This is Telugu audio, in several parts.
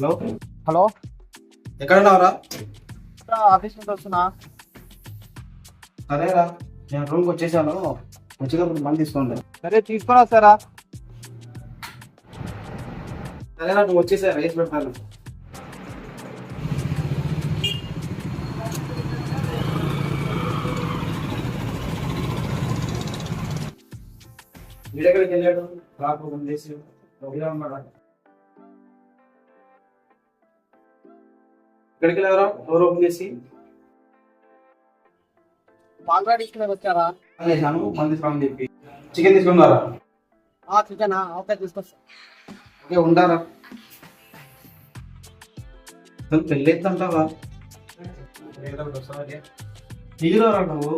హలో, హలో, ఎక్కడ ఉన్నావురా? ఆఫీస్ నుంచి వస్తున్నా. సరేరా, నేను రూమ్కి వచ్చేసాను. వచ్చేటప్పుడు మళ్ళీ తీసుకోండి. సరే తీసుకొని వస్తారా? సరేరా, నువ్వు వచ్చేసా రైస్ పెడతాను. వీడెక్కడికి వెళ్ళాడు? రాకు చేసి ఉన్నాడా? ఇక్కడికి వెళ్ళారా? డోర్ ఓపెన్ చేసి ఆల్రెడీ ఇక్కడ వచ్చారా? చేశాను. మళ్ళీ తీసుకోమని చెప్పి చికెన్ తీసుకున్నారా? చికెనా? ఓకే తీసుకొస్తా. ఓకే, ఉంటారా? పెళ్ళి ఎత్తంటావా? హీరోరా నువ్వు?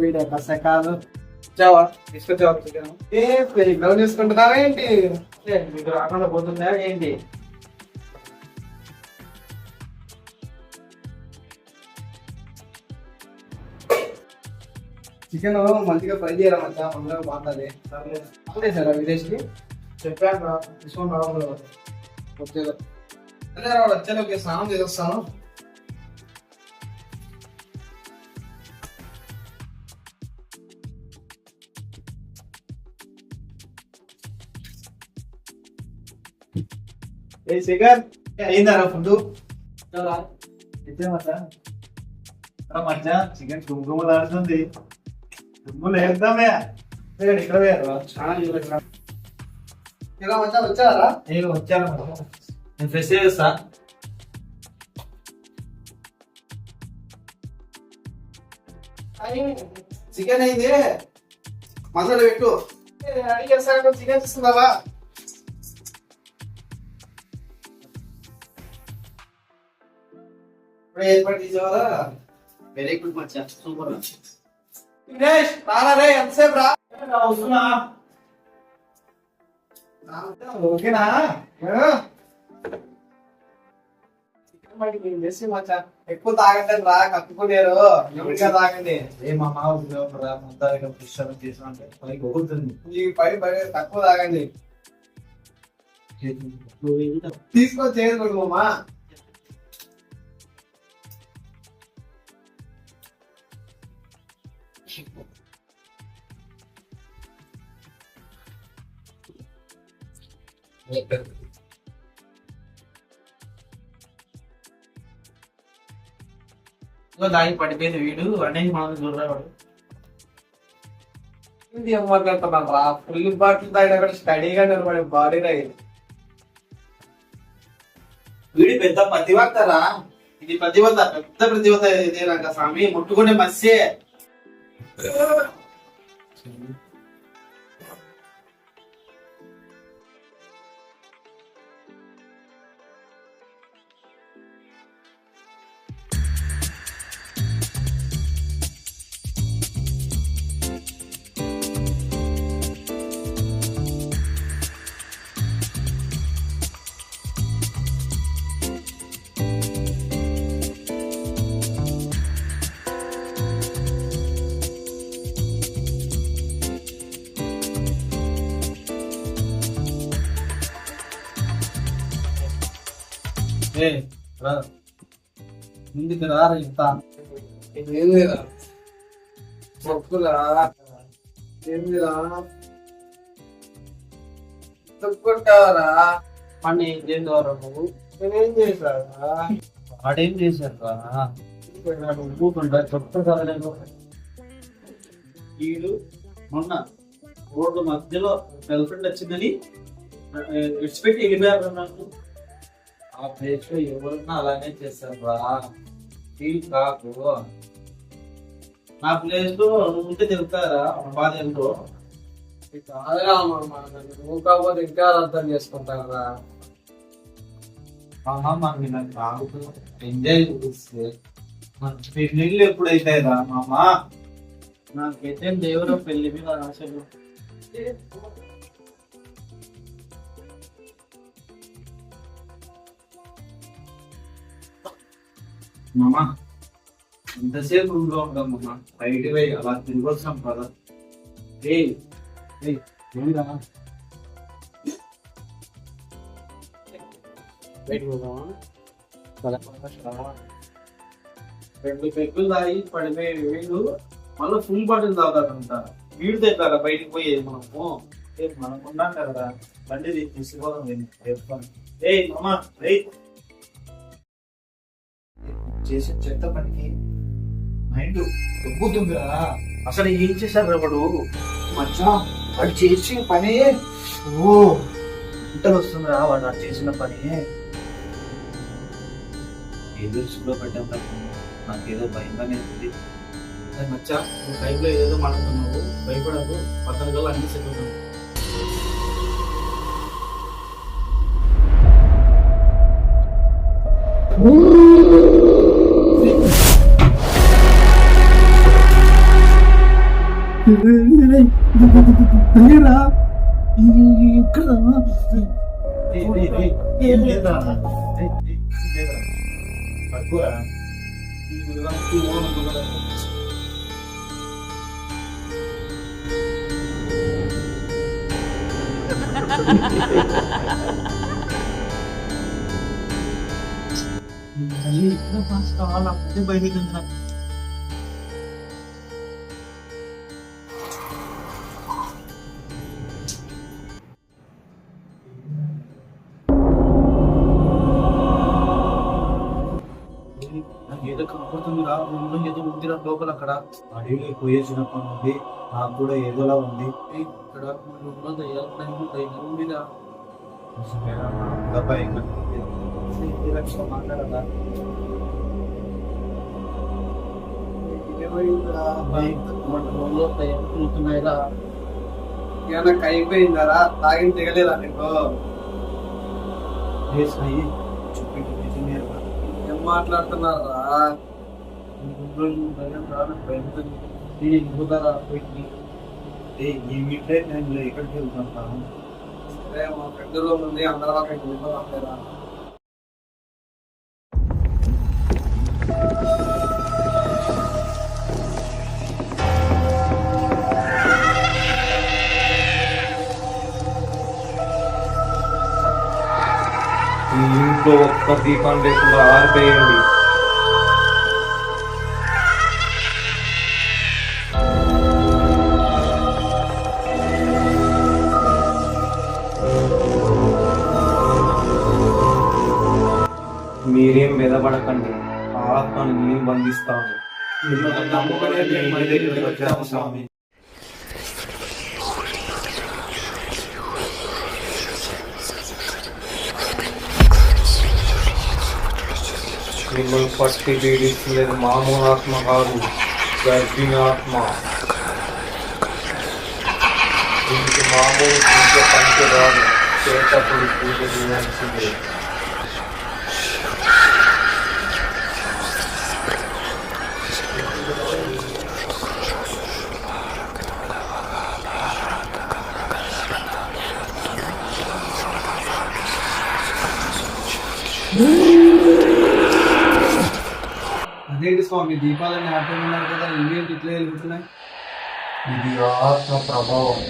వీడు కసకాలు వచ్చావా? తీసుకొచ్చావా చికెన్? గ్రౌండ్ తీసుకుంటున్నారా ఏంటి? మీకు రాకుండా పోతుందా ఏంటి? చికెన్ మంచిగా ఫ్రై చేయాలి మధ్య అందరూ బాగుంటుంది. సరే సార్ విదేశ్కి చెప్పాను రా, తీసుకొని రావాలి. వచ్చే వచ్చేలోకి స్నానం చేసేస్తాను. ఏ శేఖర్, అయిందారా ఫుడ్? మధ్య చికెన్ గుమగుమలాడుతుంది. దుమ్ములు వేద్దామే. ఇక్కడ వేయరా? ఇలా వచ్చారా? వచ్చారా? నేను ఫ్రెష్ చేస్తా. చికెన్ అయింది, మసాలా పెట్టు. అడిగేసాను చికెన్ తీసుకున్నావా? ఇప్పుడు ఏర్పాటు చేసేవారా? వెరీ గుడ్ మచ్చా, సూపర్. వినేష్ రారా రే, ఎంతసేపు రా? వస్తున్నా. ఓకేనా? చికెన్ బయట నేను చేసి మచ్చా ఎక్కువ తాగండి రా, కప్పుకోలేరు. ఎవరిగా తాగండి. ఏ మా మామ మొత్తానికి పుష్పం చేసిన అంటే పైకి ఒగురుతుంది. ఈ పై తక్కువ తాగండి. తీసుకొని చేయకూడదు మామా. దాగి పడిపోయింది వీడు అనేది మనం చూడరాడు. ఇది ఏం మాట్లాడుతున్నాను రా, ఫుల్ బాటిల్ తాగినా కూడా స్టడీగా నిలబడే బాడీ రా ఇది. వీడి పెద్ద ప్రతిభక్తరా. ఇది ప్రతిభత, పెద్ద ప్రతిభత. ఇదేనాక స్వామి ముట్టుకునే మత్స్యే. ముందుకు రారా చెప్తా. ఏందిరా మొక్కులా? ఏందిరా తొక్కుంటావరా? పని ఏం చేసేవారా నువ్వు? నేనేం చేశారా? వాడేం చేశారు? ఊపుకుంటా చెప్తా. వీడు మొన్న రోడ్డు మధ్యలో గర్ల్ ఫ్రెండ్ వచ్చిందని విడిచిపెట్టి వెళ్ళిపోయారు నాకు. ఆ ప్లేస్ లో ఎవరన్నా అలానే చేస్తారు రా. ఫీల్ కాకు. నా ప్లేస్ లో నువ్వు ఉంటే తెలుస్తారా బాధ ఏంటో. కాదురా మామ, నువ్వు కాకపోతే ఇంకా అర్థం చేసుకుంటారా? మనకి నాకు ఎంజాయ్ చేస్తే మన పెళ్ళిళ్ళు ఎప్పుడైతే రా మామ. నాకైతే దేవుడు పెళ్లి మీద ఆశలు. మామ ఎంతసేపు రూమ్ లో ఉంటాం మామ, బయట పోయి అలా తిరిగి వచ్చినాం కదా. ఏమిరా బయటకు పోదామా? 2 పెగ్గులు తాగి పడిపోయి వీడు మళ్ళీ ఫుల్ బాటిల్ తాగుతాడంట. వీడు తెచ్చారా బయటికి పోయేది మనము? మనం ఉన్నాం కదా, బండి తీసుకోవడం చెప్తాను. ఏయ్ మామా, చేసిన చెత్త పనికి మైండ్ దొబ్బుతుందిరా. అసలు ఏం చేశారు వాడు? మచ్చా వాడు చేసిన పని ఇంటర్ వస్తుందిరా వాడు అది చేసిన పని. ఏదో స్కూల్లో పెట్టాం తప్ప నాకేదో భయంగానే ఉంది. మచ్చా నువ్వు టైంలో ఏదో మాట్లాడుతున్నావు, భయపడదు. పక్కన అన్ని సెట్ అవుతావు. భయపడుతుంది. ఏదో కనపడుతుంది రా, రూమ్లో ఏదో ఉందిరా లోపల. అక్కడ అడవిలో పోయేసినప్పుడు ఉంది, నాకు కూడా ఏదోలా ఉంది. ఇక్కడ రూమ్లో దయ్యాలు ఉందిరా. మాట్లాడదా రూమ్లో దయ్యాలు తిరుగుతున్నాయిరా. ఏమన్నా అయిపోయిందారా? తాగిన దిగలేదా నీకు? ఏం మాట్లాడుతున్నారా? ఎక్కడికి వెళ్తాను? సరే మా ఫ్రెండ్లో ఉంది, అందరం అక్కడికి వెళ్ళిపోతారా? ఈ ఇంట్లో ఒక్క దీపం లేకుండా ఆరిపోయింది. మీరేం మెదపడకండి, ఆత్మను నేను బంధిస్తాను. నమ్ముకునే మేము మీ దగ్గరికి వచ్చాము స్వామి. మిమ్మల్ని పట్టి పీడిస్తున్నది మామూలు ఆత్మ కాదు, గర్భిణి ఆత్మ. దీనికి మామూలు పూజ పనికి రాదు, చేతప్పుడు పూజ చేయాల్సిందే. అదేంటి స్వామి, దీపాలన్నీ ఆటలు ఉన్నారు కదా, ఇవేంటి ఇట్లా వెళ్తున్నాయి? ఇది ఆత్మ ప్రభావం.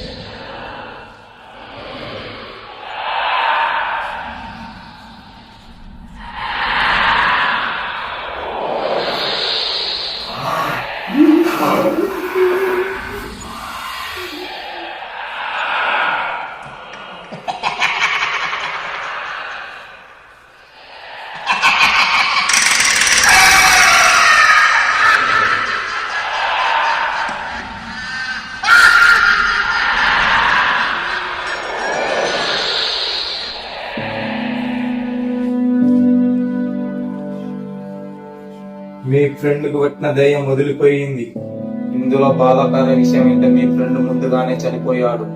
మీ ఫ్రెండ్ కు పట్టిన దయ్యం వదిలిపోయింది. ఇందులో బాధాకర విషయం ఏంటంటే మీ ఫ్రెండ్ ముందుగానే చనిపోయాడు.